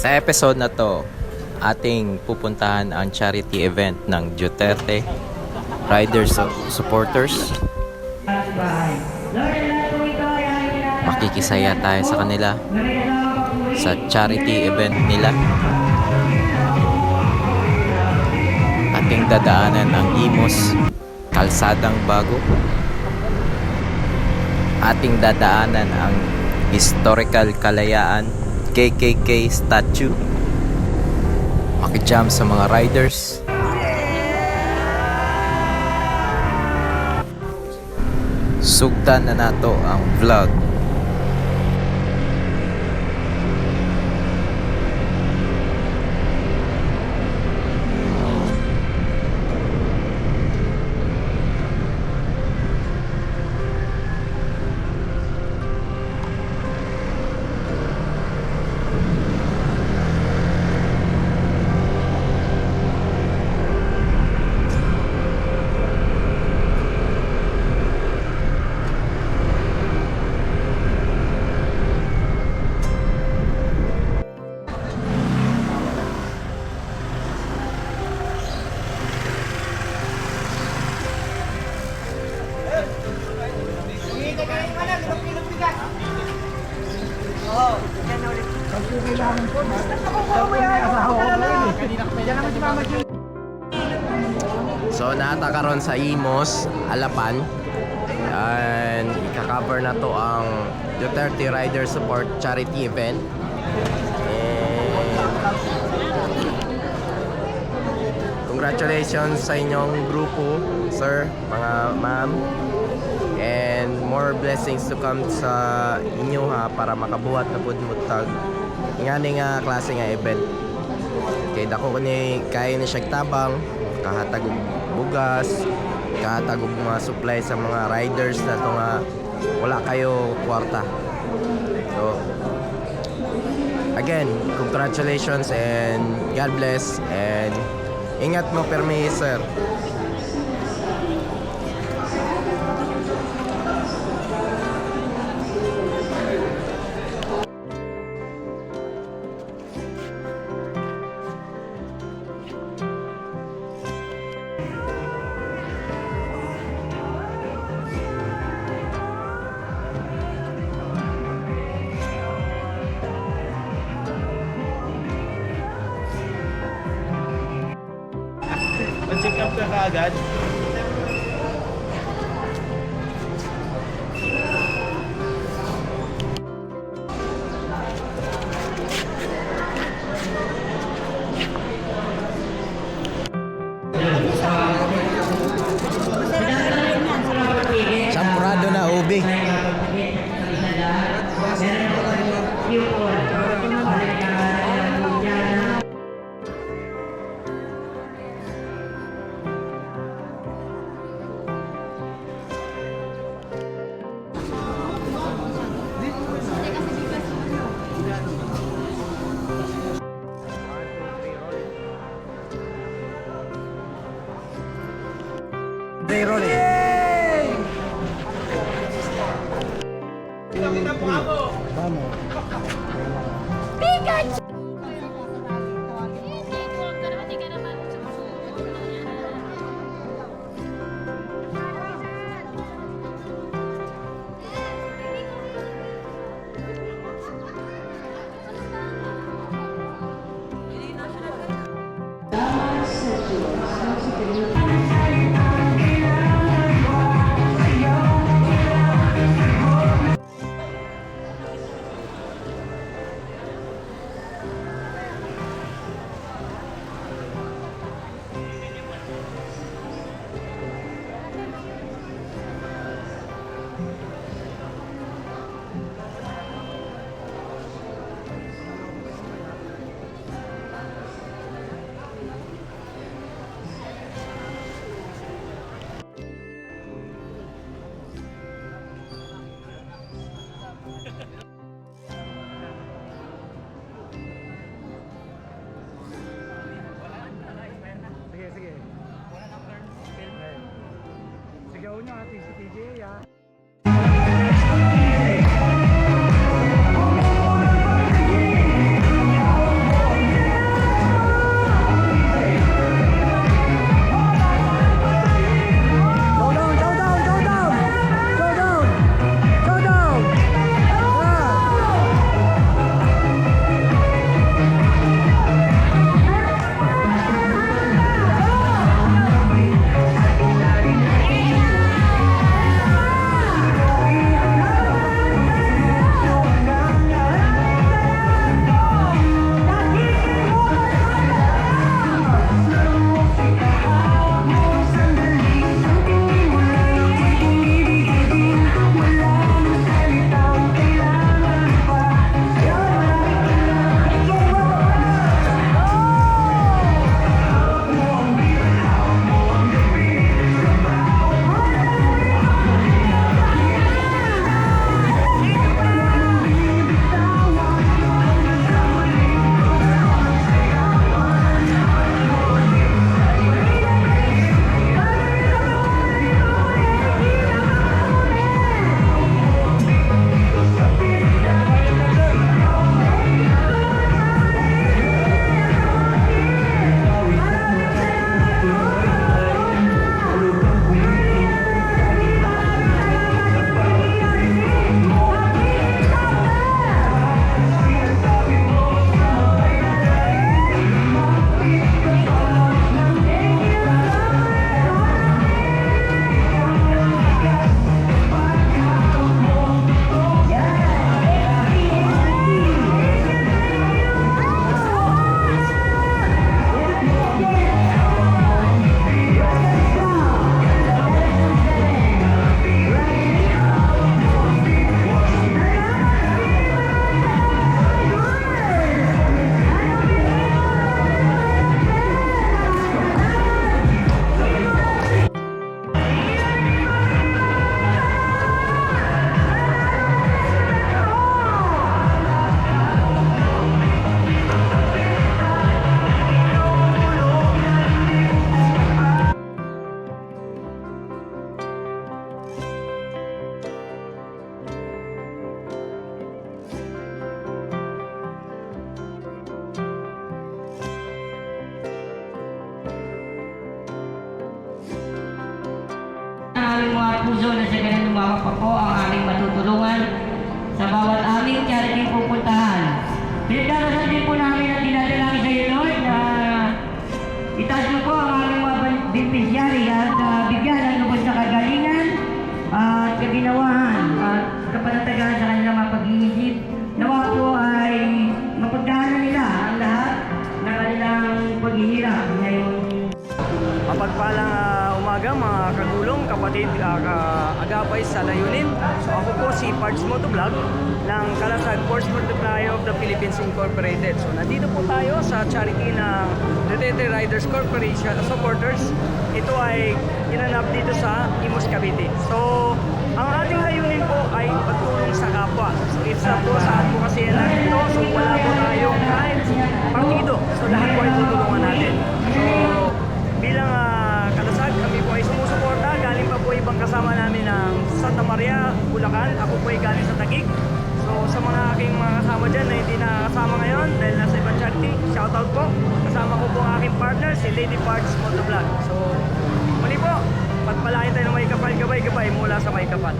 Sa episode na to, ating pupuntahan ang charity event ng Duterte Riders Supporters. Makikisaya tayo sa kanila sa charity event nila. Ating dadaanan ang Imus, Kalsadang Bago. Ating dadaanan ang Historical Kalayaan, KKK statue. Makijam sa mga riders. Sugdan na nato ang vlog. So naata karon sa Imus, Alapan. And ika-cover na to ang Duterte Rider Support Charity Event. And congratulations sa inyong grupo, sir, mga ma'am. And more blessings to come sa inyo ha, para makabuhat na pud mo tag ingani nga klase nga event. Kay dako ni kay ni siya tabang, kahatag og bugas, kahatag og mga supply sa mga riders na to nga wala kayo kwarta. So again, congratulations and God bless and ingat mo permi, sir. Check up ka kaagad. Sampurado na ubi. puso na sa ganun lumawak pa po ang aming matutulungan sa bawat aming charity pupuntahan. Pinagdarasal din po namin at dinadalangin sa iyo, Lord, na itaas mo po ang aming mga beneficiary at bigyan ng lubos na kagalingan at kaginawahan at kapanatagan sa kanilang mga pag-iisip. Nawa po ay mapagdaanan nila ang lahat ng kanilang paghihirap ngayon. Mapagpalang umaga mga kagulong, kapatid, agapay sa layunin. So ako po si Pards Motovlog ng Kalasag Force Multiplier of the Philippines Incorporated. So nandito po tayo sa charity ng Duterte Riders Corporation supporters. Ito ay ginanap dito sa Imus, Cavite. So ang ating layunin po ay pagtulong sa kapwa. So it's not po sa advocacy na ito. So wala po tayong kahit partido. So lahat po ay tutulungan natin. So bilang Kalasag, kami po ay sumusuporta. Galing pa po ibang kasama namin ng Santa Maria, Bulacan. Ako po ay galing sa Taguig. So sa mga aking mga kasama dyan na hindi nakasama ngayon dahil nasa ibang charity, shoutout po. Kasama ko po ang aking partner, si Lady Pards Motovlog. So muli po, pagpalain tayo ng may kapal, gabay-gabay mula sa may kapal.